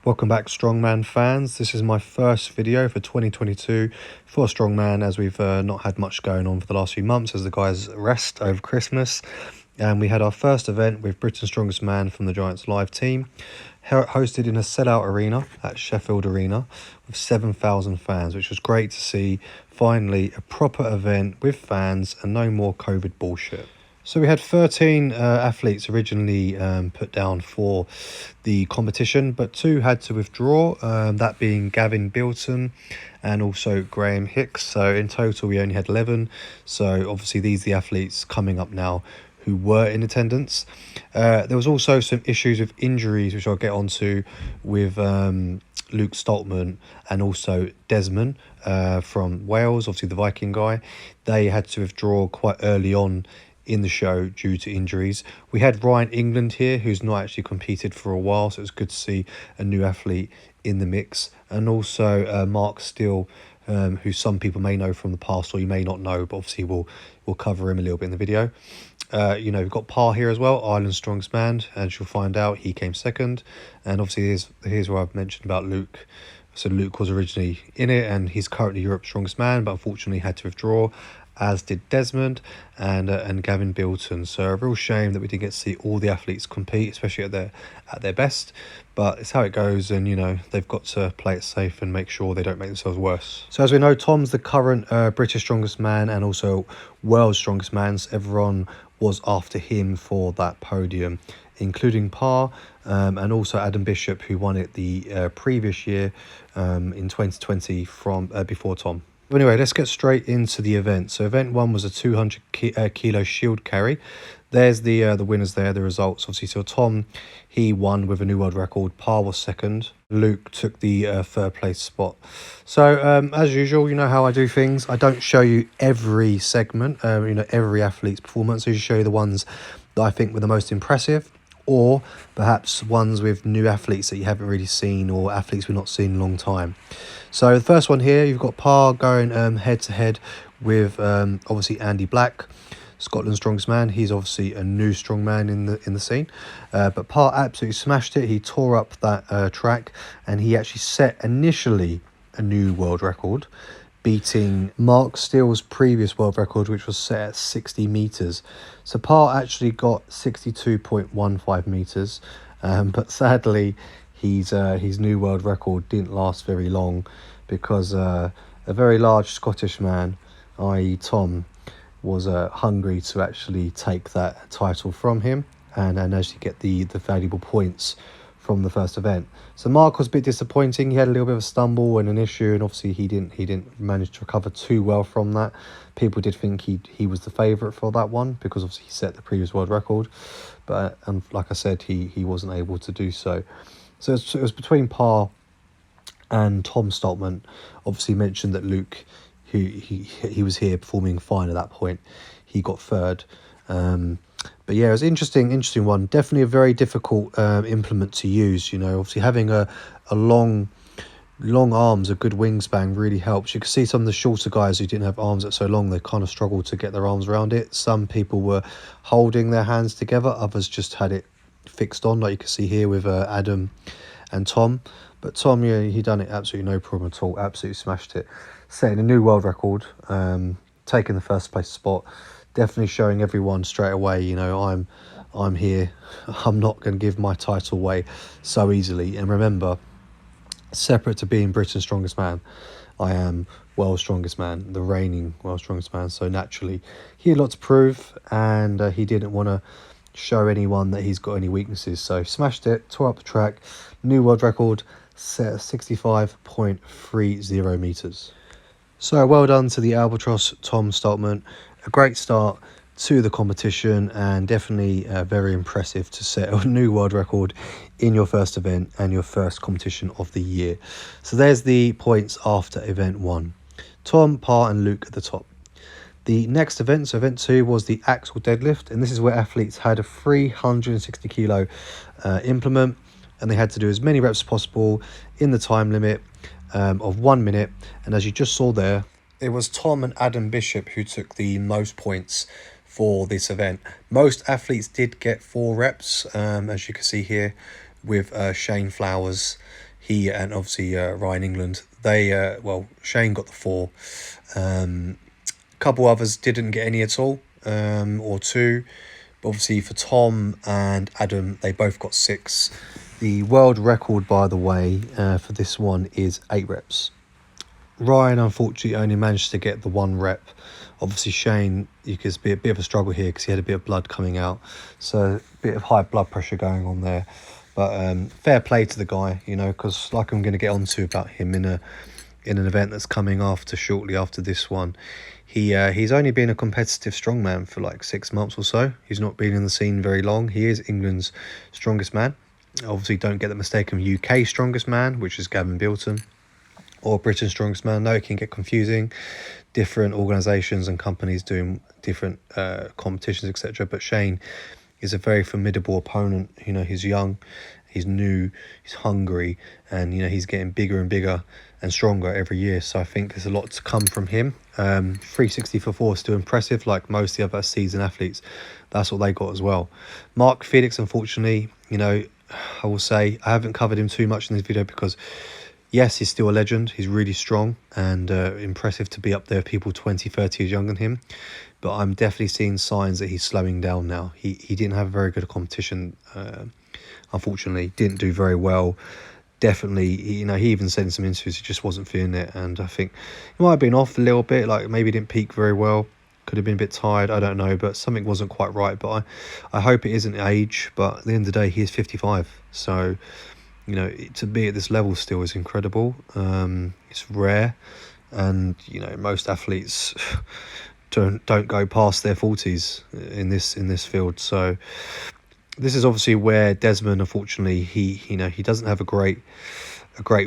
Welcome back, Strongman fans. This is my first video for 2022 for Strongman, as we've not had much going on for the last few months as the guys rest over Christmas. And we had our first event with Britain's Strongest Man from the Giants Live team, hosted in a sellout arena at Sheffield Arena with 7,000 fans, which was great to see. Finally, a proper event with fans and no more COVID bullshit. So we had 13 athletes originally put down for the competition, but 2 had to withdraw, that being Gavin Bilton and also Graham Hicks. So in total, we only had 11. So obviously these are the athletes coming up now who were in attendance. There was also some issues with injuries, which I'll get onto, with Luke Stoltman and also Desmond from Wales, obviously the Viking guy. They had to withdraw quite early on in the show due to injuries. We had Ryan England here, who's not actually competed for a while, so it's good to see a new athlete in the mix. And also Mark Steele, who some people may know from the past or you may not know, but obviously we'll cover him a little bit in the video. We've got Par here as well, Ireland's strongest man, and you'll find out he came second. And obviously here's where I've mentioned about Luke. So Luke was originally in it, and he's currently Europe's strongest man, but unfortunately had to withdraw, as did Desmond and Gavin Bilton. So a real shame that we didn't get to see all the athletes compete, especially at their best. But it's how it goes, and they've got to play it safe and make sure they don't make themselves worse. So as we know, Tom's the current British strongest man and also world's strongest man. So everyone was after him for that podium, including Par and also Adam Bishop, who won it the previous year in 2020 from before Tom. Anyway, let's get straight into the event. So event 1 was a 200 kilo shield carry. There's the winners there, the results. Obviously, so Tom, he won with a new world record. Par was second. Luke took the third place spot. So as usual, you know how I do things. I don't show you every segment, every athlete's performance. I usually show you the ones that I think were the most impressive, or perhaps ones with new athletes that you haven't really seen, or athletes we've not seen in a long time. So the first one here, you've got Par going head to head with obviously Andy Black, Scotland's strongest man. He's obviously a new strong man in the scene, but Par absolutely smashed it. He tore up that track, and he actually set initially a new world record, beating Mark Steele's previous world record, which was set at 60 meters. So Par actually got 62.15 meters, but sadly his new world record didn't last very long, because a very large Scottish man, i.e. Tom, was hungry to actually take that title from him and actually get the valuable points from the first event. So Mark was a bit disappointing. He had a little bit of a stumble and an issue, and obviously he didn't manage to recover too well from that. People did think he was the favourite for that one, because obviously he set the previous world record, but like I said, he wasn't able to do so. So it was between Par and Tom Stoltman. Obviously mentioned that Luke, who he was here performing fine at that point, he got third. But yeah, it was interesting one. Definitely a very difficult implement to use. Obviously having a long arms, a good wingspan really helps. You can see some of the shorter guys who didn't have arms that so long, they kind of struggled to get their arms around it. Some people were holding their hands together, others just had it fixed on, like you can see here with Adam and Tom. But Tom, yeah, he done it absolutely no problem at all. Absolutely smashed it, setting a new world record, taking the first place spot. Definitely showing everyone straight away, I'm here. I'm not going to give my title away so easily. And remember, separate to being Britain's strongest man, I am world's strongest man, the reigning world's strongest man. So naturally, he had a lot to prove, and he didn't want to show anyone that he's got any weaknesses. So smashed it, tore up the track, new world record, set at 65.30 meters. So well done to the Albatross Tom Stoltman. A great start to the competition, and definitely very impressive to set a new world record in your first event and your first competition of the year. So there's the points after event 1. Tom, Par and Luke at the top. The next event, so event 2, was the axle deadlift, and this is where athletes had a 360 kilo implement, and they had to do as many reps as possible in the time limit of 1 minute. And as you just saw there, it was Tom and Adam Bishop who took the most points for this event. Most athletes did get 4 reps, as you can see here with Shane Flowers. He and obviously Ryan England. They well, Shane got the 4. A couple others didn't get any at all, or 2. But obviously for Tom and Adam, they both got 6. The world record, by the way, for this one is 8 reps. Ryan unfortunately only managed to get the 1 rep. Obviously Shane, you could be a bit of a struggle here because he had a bit of blood coming out, so a bit of high blood pressure going on there. But fair play to the guy, you know, because like I'm going to get onto about him in an event that's coming after, shortly after this one. He's only been a competitive strongman for like 6 months or so. He's not been in the scene very long. He is England's strongest man. Obviously, don't get the mistake of UK strongest man, which is Gavin Bilton, or Britain's strongest man. No, it can get confusing. Different organisations and companies doing different competitions, etc. But Shane is a very formidable opponent. You know, he's young, he's new, he's hungry, and you know he's getting bigger and bigger and stronger every year. So I think there's a lot to come from him. 360 for 4 is still impressive, like most of the other seasoned athletes. That's what they got as well. Mark Felix, unfortunately, you know, I will say I haven't covered him too much in this video because yes, he's still a legend. He's really strong and impressive to be up there with people 20, 30 years younger than him. But I'm definitely seeing signs that he's slowing down now. He didn't have a very good competition, unfortunately. Didn't do very well. Definitely, you know, he even said in some interviews he just wasn't feeling it. And I think he might have been off a little bit, like maybe didn't peak very well. Could have been a bit tired, I don't know. But something wasn't quite right. But I hope it isn't age. But at the end of the day, he is 55. So, you know, to be at this level still is incredible. It's rare. And, you know, most athletes don't go past their 40s in this field. So this is obviously where Desmond, unfortunately, he doesn't have a great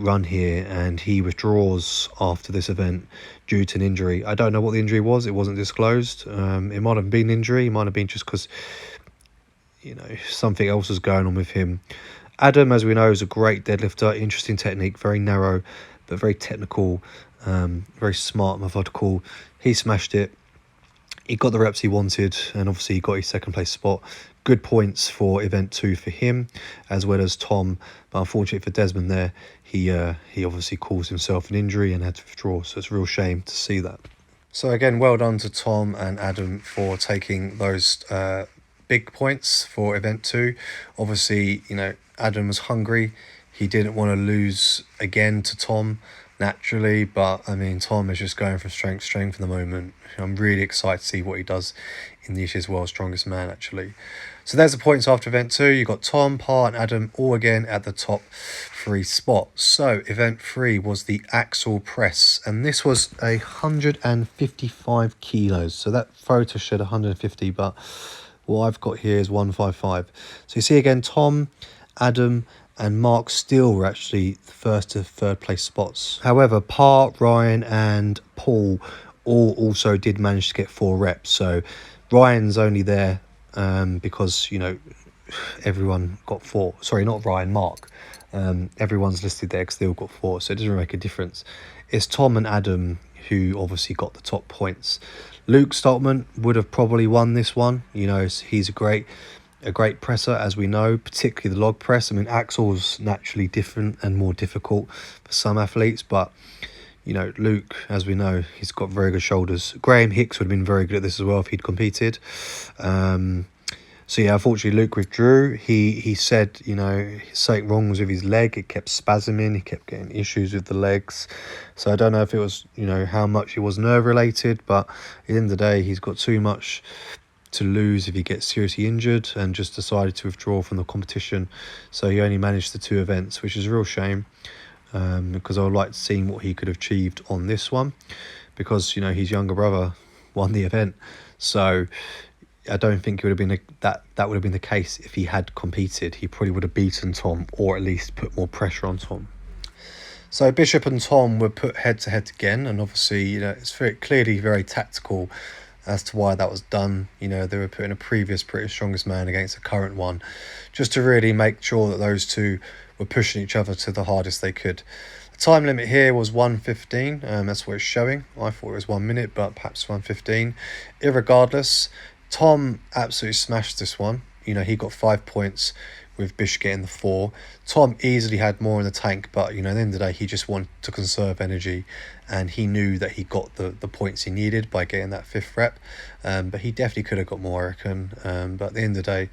run here, and he withdraws after this event due to an injury. I don't know what the injury was. It wasn't disclosed. It might have been injury. It might have been just because, you know, something else was going on with him. Adam, as we know, is a great deadlifter. Interesting technique, very narrow, but very technical, very smart, methodical. He smashed it. He got the reps he wanted, and obviously he got his second place spot. Good points for event 2 for him, as well as Tom. But unfortunately for Desmond there, he obviously caused himself an injury and had to withdraw. So it's a real shame to see that. So again, well done to Tom and Adam for taking those big points for event 2. Obviously, you know, Adam was hungry. He didn't want to lose again to Tom, naturally, but I mean, Tom is just going from strength to strength for the moment. I'm really excited to see what he does in this year's World's Strongest Man, actually. So there's the points after event 2. You got Tom, Pa, and Adam all again at the top 3 spots. So event 3 was the axle press, and this was 155 kilos. So that photo showed 150, but what I've got here is 155. So you see again, Tom, Adam, and Mark Steele were actually first to third place spots. However, Pa, Ryan, and Paul all also did manage to get 4 reps. So Ryan's only there because, you know, everyone got 4. Sorry, not Ryan, Mark. Everyone's listed there because they all got 4, so it doesn't really make a difference. It's Tom and Adam who obviously got the top points. Luke Stoltman would have probably won this one. You know, he's a great presser, as we know, particularly the log press. I mean, axle's naturally different and more difficult for some athletes, but you know, Luke, as we know, he's got very good shoulders. Graham Hicks would have been very good at this as well if he'd competed. So yeah, unfortunately Luke withdrew. He said, you know, something wrong was with his leg. It kept spasming. He kept getting issues with the legs. So I don't know if it was, you know, how much it was nerve related, but at the end of the day, he's got too much to lose if he gets seriously injured, and just decided to withdraw from the competition. So he only managed the 2 events, which is a real shame, because I would like to see what he could have achieved on this one, because, you know, his younger brother won the event. So I don't think it would have been that would have been the case if he had competed. He probably would have beaten Tom, or at least put more pressure on Tom. So Bishop and Tom were put head to head again, and obviously, you know, it's very clearly very tactical as to why that was done. You know, they were putting a previous British Strongest Man against a current one, just to really make sure that those two were pushing each other to the hardest they could. The time limit here was 1:15. That's what it's showing. I thought it was 1 minute, but perhaps 1:15. Irregardless, Tom absolutely smashed this one. You know, he got 5 points with Bish getting the 4. Tom easily had more in the tank, but, you know, at the end of the day, he just wanted to conserve energy, and he knew that he got the points he needed by getting that 5th rep. But he definitely could have got more, I reckon. But at the end of the day,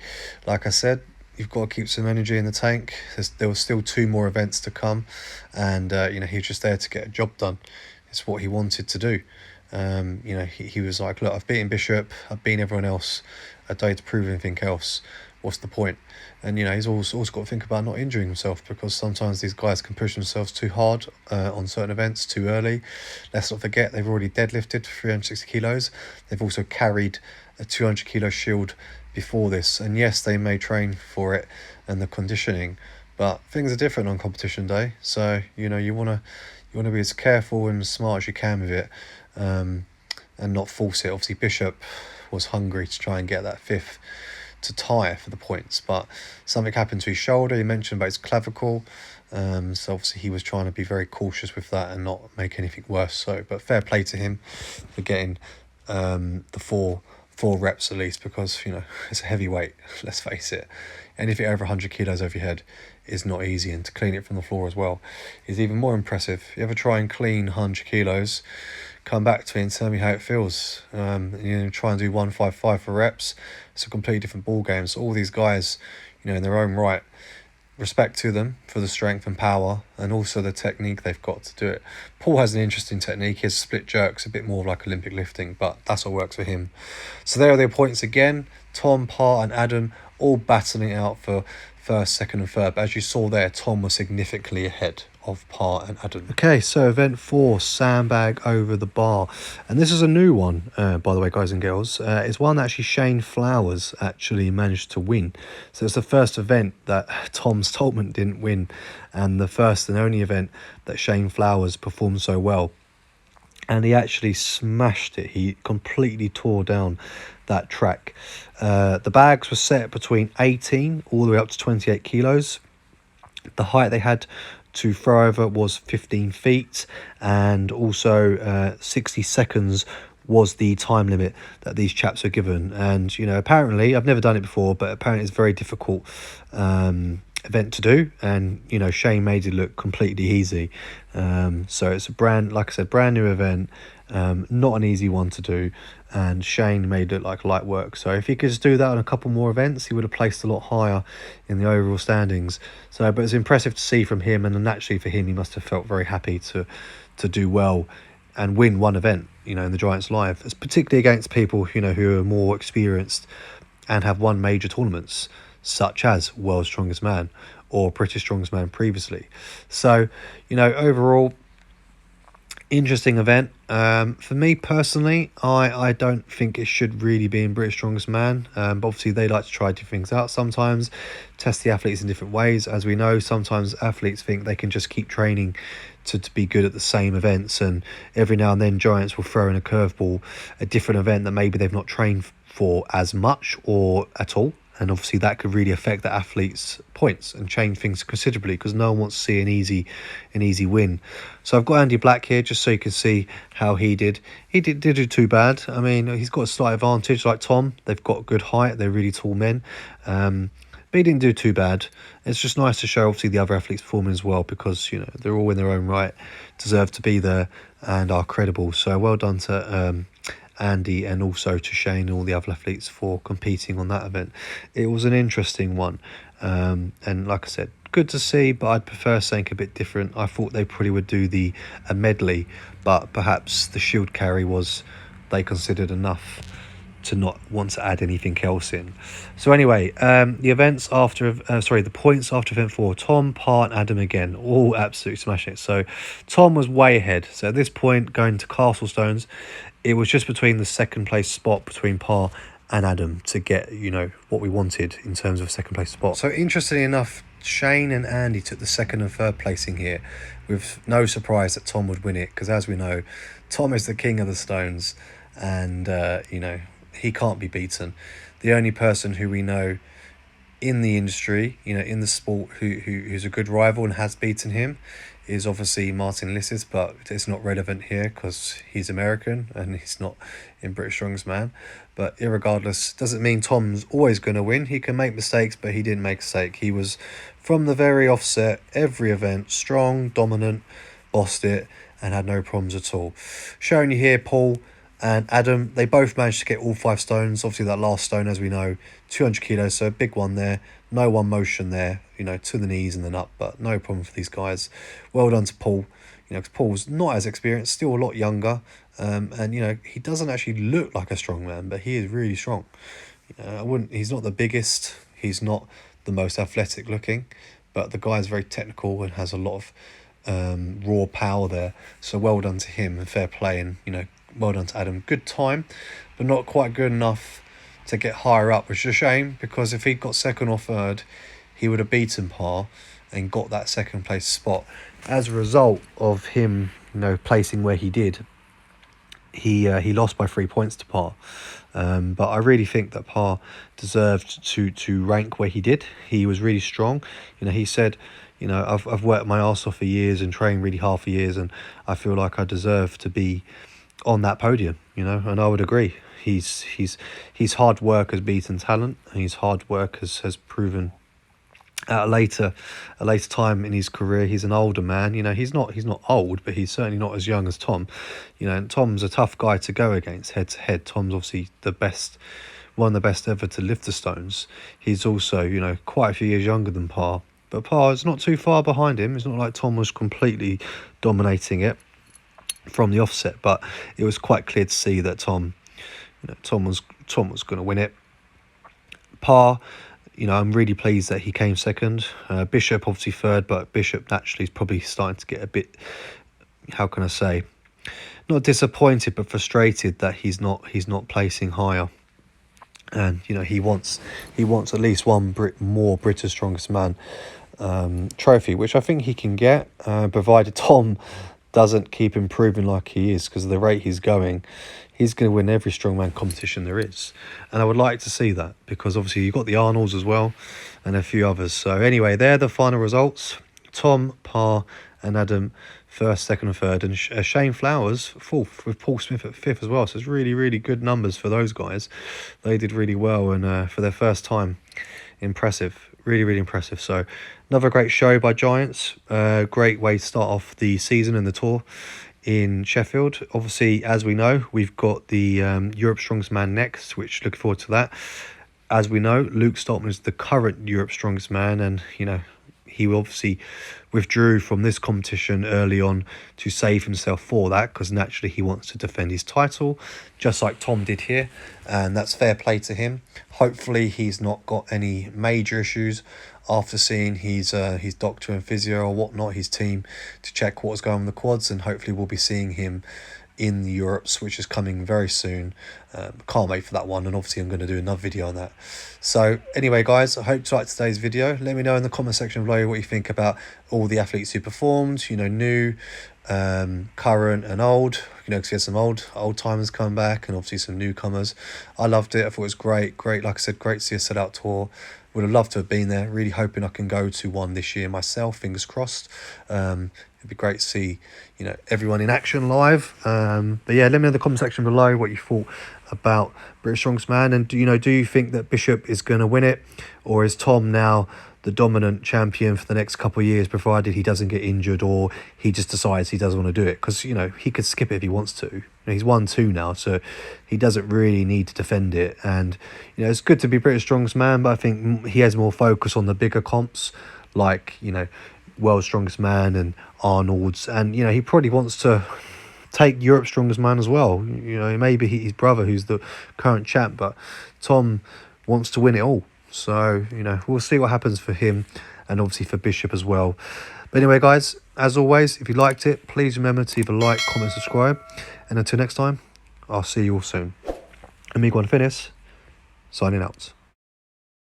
like I said, you've got to keep some energy in the tank. There was still 2 more events to come, and you know, he was just there to get a job done. It's what he wanted to do. You know, he was like, look, I've beaten Bishop, I've beaten everyone else, I don't need to prove anything else. What's the point? And you know, he's also got to think about not injuring himself, because sometimes these guys can push themselves too hard on certain events too early. Let's not forget, they've already deadlifted 360 kilos. They've also carried a 200 kilo shield before this, and yes, they may train for it and the conditioning, but things are different on competition day. So you know, you want to be as careful and as smart as you can with it, and not force it. Obviously Bishop was hungry to try and get that 5th to tie for the points, but something happened to his shoulder. He mentioned about his clavicle, so obviously he was trying to be very cautious with that and not make anything worse. So, but fair play to him for getting the four reps at least, because you know, it's a heavy weight, let's face it. Anything over 100 kilos over your head is not easy, and to clean it from the floor as well is even more impressive. You ever try and clean 100 kilos, come back to me and tell me how it feels. You know, try and do 155 for reps. It's a completely different ball game. So all these guys, you know, in their own right, respect to them for the strength and power, and also the technique they've got to do it. Paul has an interesting technique. His split jerks a bit more of like Olympic lifting, but that's what works for him. So there are their points again. Tom, Pa and Adam all battling it out for first, second and third. But as you saw there, Tom was significantly ahead of Pa and Adam. Okay, so event 4, Sandbag over the bar. And this is a new one, by the way, guys and girls. It's one that actually Shane Flowers actually managed to win. So it's the first event that Tom Stoltman didn't win, and the first and only event that Shane Flowers performed so well. And he actually smashed it. He completely tore down that track. The bags were set between 18 all the way up to 28 kilos. The height they had to throw over was 15 feet, and also 60 seconds was the time limit that these chaps were given. And you know, apparently, I've never done it before, but apparently it's a very difficult event to do, and you know, Shane made it look completely easy. So it's a brand new event, not an easy one to do, and Shane made it like light work. So if he could just do that on a couple more events, he would have placed a lot higher in the overall standings. So, but it's impressive to see from him, and naturally for him, he must have felt very happy to do well and win one event, you know, in the Giants Live. It's particularly against people, you know, who are more experienced and have won major tournaments, such as World's Strongest Man or British Strongest Man previously. So, you know, overall, interesting event. For me personally, I don't think it should really be in British Strongest Man. But obviously they like to try different things out sometimes, test the athletes in different ways. As we know, sometimes athletes think they can just keep training to be good at the same events, and every now and then Giants will throw in a curveball, a different event that maybe they've not trained for as much or at all. And obviously that could really affect the athlete's points and change things considerably, because no one wants to see an easy win. So I've got Andy Black here just so you can see how he did. He did do too bad. I mean, he's got a slight advantage like Tom. They've got good height. They're really tall men. But he didn't do too bad. It's just nice to show obviously the other athletes performing as well, because you know, they're all in their own right, deserve to be there and are credible. So well done to Andy, and also to Shane and all the other athletes for competing on that event. It was an interesting one, and like I said, good to see, but I'd prefer something a bit different. I thought they probably would do a medley, but perhaps the shield carry was they considered enough to not want to add anything else in. So anyway, the points after event 4, Tom, Pa and Adam again, all absolutely smashing it. So Tom was way ahead. So at this point, going to Castle Stones, it was just between the second place spot between Pa and Adam to get, you know, what we wanted in terms of second place spot. So interestingly enough, Shane and Andy took the second and third placing here, with no surprise that Tom would win it, because as we know, Tom is the king of the stones, and you know, he can't be beaten. The only person who we know in the industry, you know, in the sport, who's a good rival and has beaten him is obviously Martin Lissis, but it's not relevant here because he's American and he's not in British Strongest Man. But irregardless, doesn't mean Tom's always going to win. He can make mistakes, but he didn't make a mistake. He was, from the very offset, every event, strong, dominant, bossed it, and had no problems at all. Showing you here, Paul and Adam, they both managed to get all 5 stones. Obviously, that last stone, as we know, 200 kilos, so a big one there. No one motion there, you know, to the knees and then up, but no problem for these guys. Well done to Paul. You know, 'cause Paul's not as experienced, still a lot younger, and you know, he doesn't actually look like a strong man, but he is really strong. He's not the biggest, he's not the most athletic looking, but the guy is very technical and has a lot of raw power there. So well done to him and fair play, and you know, well done to Adam. Good time, but not quite good enough to get higher up, which is a shame, because if he got second or third, he would have beaten Par and got that second place spot. As a result of him, you know, placing where he did, he lost by 3 points to Par. But I really think that Par deserved to rank where he did. He was really strong. You know, he said, you know, I've worked my arse off for years and trained really hard for years, and I feel like I deserve to be on that podium, you know, and I would agree. His hard work has beaten talent, and his hard work has proven at a later time in his career. He's an older man, you know. He's not old, but he's certainly not as young as Tom, you know. And Tom's a tough guy to go against head to head. Tom's obviously one of the best ever to lift the stones. He's also, you know, quite a few years younger than Par, but Par is not too far behind him. It's not like Tom was completely dominating it from the offset, but it was quite clear to see that Tom was going to win it. Par, you know, I'm really pleased that he came second. Bishop obviously third, but Bishop naturally is probably starting to get a bit, how can I say, not disappointed but frustrated that he's not placing higher. And you know, he wants at least one more British Strongest Man trophy, which I think he can get, provided Tom doesn't keep improving like he is, because of the rate he's going. He's going to win every strongman competition there is, and I would like to see that, because obviously you've got the Arnolds as well and a few others. So anyway, they're the final results. Tom, Par and Adam first, second and third, and Shane Flowers fourth, with Paul Smith at fifth as well. So it's really good numbers for those guys. They did really well, and for their first time, impressive. Really impressive. So another great show by Giants. Great way to start off the season and the tour in Sheffield. Obviously, as we know, we've got the Europe Strongest Man next, which looking forward to that. As we know, Luke Stoltman is the current Europe Strongest Man, and you know, he obviously withdrew from this competition early on to save himself for that, because naturally he wants to defend his title, just like Tom did here, and that's fair play to him. Hopefully he's not got any major issues after seeing his doctor and physio or whatnot, his team, to check what's going on with the quads, and hopefully we'll be seeing him in the Europes, which is coming very soon. Can't wait for that one, and obviously I'm going to do another video on that. So anyway guys, I hope you liked today's video. Let me know in the comment section below what you think about all the athletes who performed, you know, new, current and old, you know, because we had some old timers come back and obviously some newcomers. I loved it. I thought it was great, like I said, great to see a set-out tour. Would have loved to have been there. Really hoping I can go to one this year myself, fingers crossed. It'd be great to see, you know, everyone in action live. But yeah, let me know in the comment section below what you thought about British Strongest Man, and do you think that Bishop is going to win it, or is Tom now the dominant champion for the next couple of years, provided he doesn't get injured or he just decides he doesn't want to do it? Because, you know, he could skip it if he wants to. You know, he's won 2 now, so he doesn't really need to defend it. And, you know, it's good to be British Strongest Man, but I think he has more focus on the bigger comps, like, you know, World's Strongest Man and Arnold's. And, you know, he probably wants to take Europe's Strongest Man as well. You know, maybe his brother, who's the current champ, but Tom wants to win it all. So, you know, we'll see what happens for him, and obviously for Bishop as well. But anyway, guys, as always, if you liked it, please remember to either like, comment, subscribe. And until next time, I'll see you all soon. Amigo and Finis, signing out.